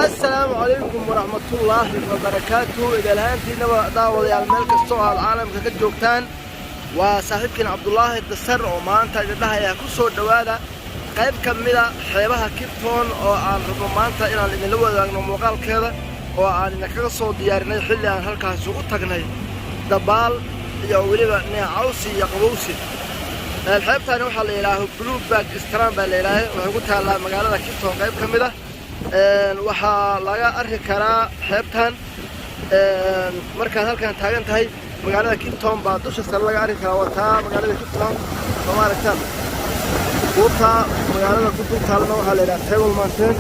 السلام عليكم ورحمة الله وبركاته. إذا الهانتي داود يا الملك الصوها العالم كجوكتان وصاحبكن عبد الله الدسر وما أنت جدها يا كسر دوادا قيب كملة حيبها كيبتون أو عن ربما أنت إلى اللي نلوى ذا مقال كذا وعن نكسر ديارنا يحل عن هالك سوق تجني دبال يا ولي عوسي يا قروسي الحيبتها نوح الليلة بلو باك استرام بالليلة وقلتها على مقالة كيبتون قيب كملة waxaa laga arki karaa xeebtan markaad halkan taagan tahay magaalada Kipton baa dusha sare laga arki karaa wataa magaalada Kipton oo maaragtaan goobta magaalada ku taalna waxaa la yiraahdaa Table Mountain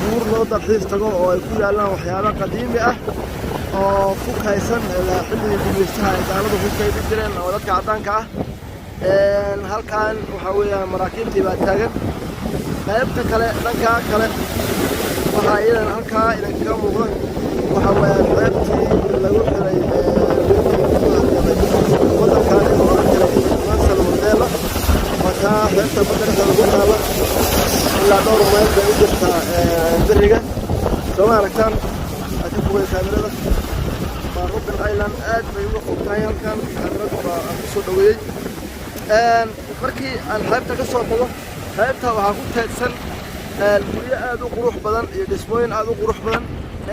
buur loo dalxiis tago oo ay ku yaalaan waxyaabo qadiimi ah oo ku kaysan ilaa xilligii gumeystaha ay daaladu ku kaydin jireen oo dadka cadaanka ah halkan waxa weeyaan maraakiibtii baa taagan qaybta kale dhanka kale waxaa idan halkaa idinkaga muuqda waxa weeyaan qaybtii lagu xiray wadankan oo la xiray Mansal Mandela wataa qaybta badarka lagu taala ilaa dhowr mayl bay u jirtaa beriga soo aragtaan aad ku fogeey kaamirada Robben Island aad bay uga fogtahay halkan kaamirada baa ku soo dhaweeyay markii aan qaybta ka soo tago qaybta waxaa ku taagsan guryo aad u qurux badan iyo dhismooyin aad u qurux badan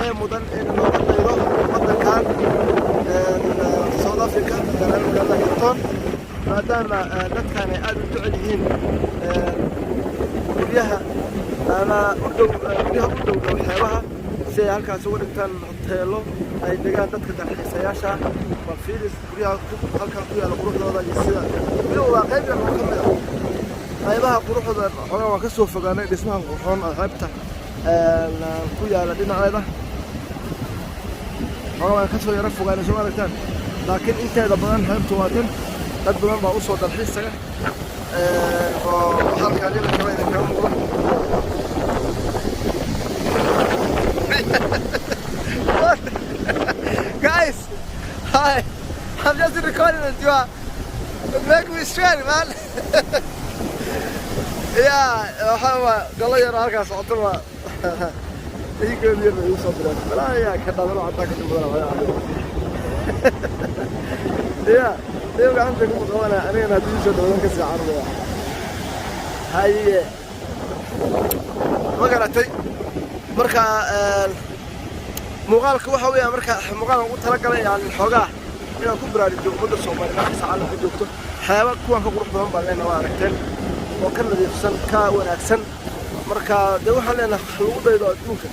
ee mudan in loo qadaydo wadankan South Africa gaar magaalada Kipton maadaama dadkan ay aad u jecel yihiin guryaha ama u dhow xeebaha si ay halkaas uga dhigtaan hoteelo ay degaan dadka dalxiisayaasha waa fiilis guryaha halkan ku yaala quruxdooda iyo sida waa qayb yar oo ka mid ah qaybaha quruxda xogaa waan ka soo fogaanay dhismahan qurxoon qaybta ku yaala dhinaceeda xogaa waan ka soo yara fogaanay soo aragtaan laakiin inteeda badan qaybtu waa tan dad badan baa u soo dalxiis taga oo halkaan ila kale idinkaga muuqda Guys, hi, I'm just recording it, you are make me sweat, man. waxaa galayar halkaas coduma iigeeyo soo diray balaa ka dhadalo cadaan ka dibadana deeyo gacanta ku qabanaa anigana hadii soo dhawadan ka saacaraya haye magaratay marka muuqaalka waxa weeyaa marka muuqaalka ugu talagalay yani xoogaa inaan ku baraarujiyo ummadda Soomaaliyeed saacad ku joogto xeeba kuwan ka qurux badan baa leenahay waa aragteen oo ka nadiifsan ka wanaagsan marka de waxa leenahay lagu daydo adduunka